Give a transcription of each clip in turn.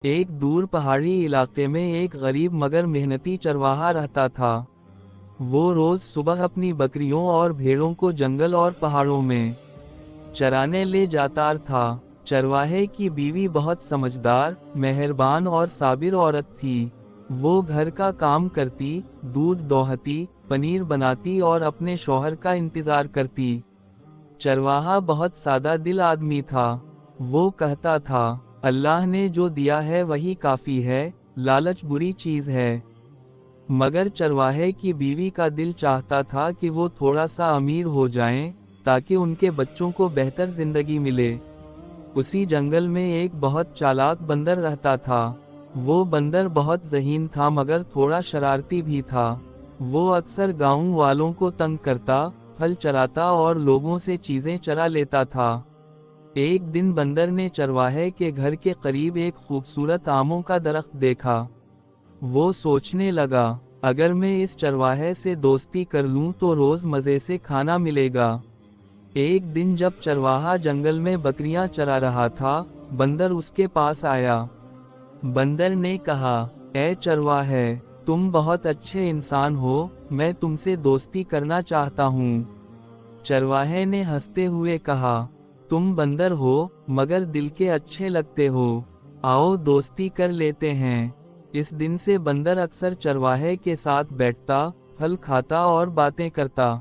ایک دور پہاڑی علاقے میں ایک غریب مگر محنتی چرواہا رہتا تھا۔ وہ روز صبح اپنی بکریوں اور بھیڑوں کو جنگل اور پہاڑوں میں چرانے لے جاتا تھا۔ چرواہے کی بیوی بہت سمجھدار، مہربان اور صابر عورت تھی۔ وہ گھر کا کام کرتی، دودھ دوہتی، پنیر بناتی اور اپنے شوہر کا انتظار کرتی۔ چرواہا بہت سادہ دل آدمی تھا۔ وہ کہتا تھا، اللہ نے جو دیا ہے وہی کافی ہے، لالچ بری چیز ہے۔ مگر چرواہے کی بیوی کا دل چاہتا تھا کہ وہ تھوڑا سا امیر ہو جائیں تاکہ ان کے بچوں کو بہتر زندگی ملے۔ اسی جنگل میں ایک بہت چالاک بندر رہتا تھا۔ وہ بندر بہت ذہین تھا مگر تھوڑا شرارتی بھی تھا۔ وہ اکثر گاؤں والوں کو تنگ کرتا، پھل چراتا اور لوگوں سے چیزیں چرا لیتا تھا۔ ایک دن بندر نے چرواہے کے گھر کے قریب ایک خوبصورت آموں کا درخت دیکھا۔ وہ سوچنے لگا، اگر میں اس چرواہے سے دوستی کر لوں تو روز مزے سے کھانا ملے گا۔ ایک دن جب چرواہا جنگل میں بکریاں چرا رہا تھا، بندر اس کے پاس آیا۔ بندر نے کہا، اے چرواہے، تم بہت اچھے انسان ہو، میں تم سے دوستی کرنا چاہتا ہوں۔ چرواہے نے ہنستے ہوئے کہا، تم بندر ہو مگر دل کے اچھے لگتے ہو، آؤ دوستی کر لیتے ہیں۔ اس دن سے بندر اکثر چرواہے کے ساتھ بیٹھتا، پھل کھاتا اور باتیں کرتا۔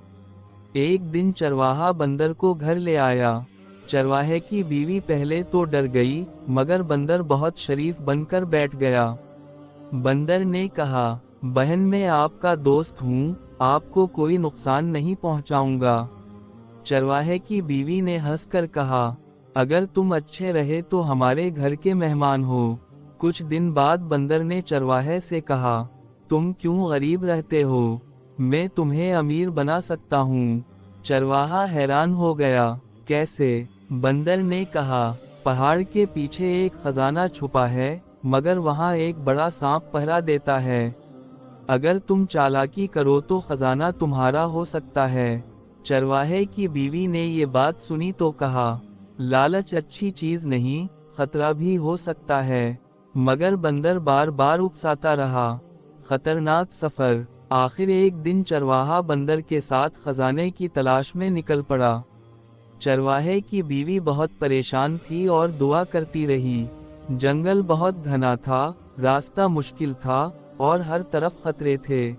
ایک دن چرواہا بندر کو گھر لے آیا۔ چرواہے کی بیوی پہلے تو ڈر گئی، مگر بندر بہت شریف بن کر بیٹھ گیا۔ بندر نے کہا، بہن میں آپ کا دوست ہوں، آپ کو کوئی نقصان نہیں پہنچاؤں گا۔ چرواہے کی بیوی نے ہنس کر کہا، اگر تم اچھے رہے تو ہمارے گھر کے مہمان ہو۔ کچھ دن بعد بندر نے چرواہے سے کہا، تم کیوں غریب رہتے ہو؟ میں تمہیں امیر بنا سکتا ہوں۔ چرواہا حیران ہو گیا، کیسے؟ بندر نے کہا، پہاڑ کے پیچھے ایک خزانہ چھپا ہے، مگر وہاں ایک بڑا سانپ پہرا دیتا ہے۔ اگر تم چالاکی کرو تو خزانہ تمہارا ہو سکتا ہے۔ چرواہے کی بیوی نے یہ بات سنی تو کہا، لالچ اچھی چیز نہیں، خطرہ بھی ہو سکتا ہے۔ مگر بندر بار بار اکساتا رہا۔ خطرناک سفر۔ آخر ایک دن چرواہا بندر کے ساتھ خزانے کی تلاش میں نکل پڑا۔ چرواہے کی بیوی بہت پریشان تھی اور دعا کرتی رہی۔ جنگل بہت گھنا تھا، راستہ مشکل تھا اور ہر طرف خطرے تھے۔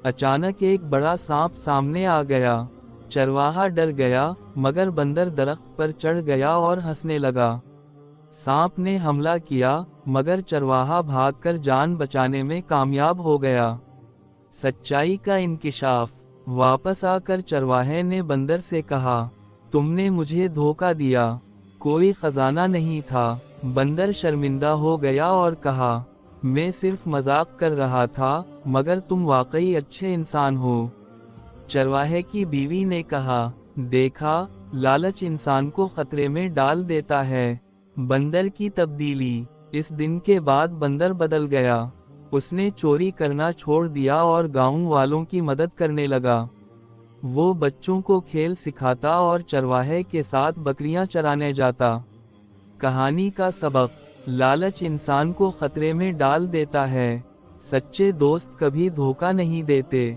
اچانک ایک بڑا سانپ سامنے آ گیا۔ چرواہا ڈر گیا، مگر بندر درخت پر چڑھ گیا اور ہنسنے لگا۔ سانپ نے حملہ کیا، مگر چرواہا بھاگ کر جان بچانے میں کامیاب ہو گیا۔ سچائی کا انکشاف۔ واپس آ کر چرواہے نے بندر سے کہا، تم نے مجھے دھوکہ دیا، کوئی خزانہ نہیں تھا۔ بندر شرمندہ ہو گیا اور کہا، میں صرف مذاق کر رہا تھا، مگر تم واقعی اچھے انسان ہو۔ چرواہے کی بیوی نے کہا، دیکھا، لالچ انسان کو خطرے میں ڈال دیتا ہے۔ بندر کی تبدیلی۔ اس دن کے بعد بندر بدل گیا۔ اس نے چوری کرنا چھوڑ دیا اور گاؤں والوں کی مدد کرنے لگا۔ وہ بچوں کو کھیل سکھاتا اور چرواہے کے ساتھ بکریاں چرانے جاتا۔ کہانی کا سبق۔ لالچ انسان کو خطرے میں ڈال دیتا ہے، سچے دوست کبھی دھوکہ نہیں دیتے۔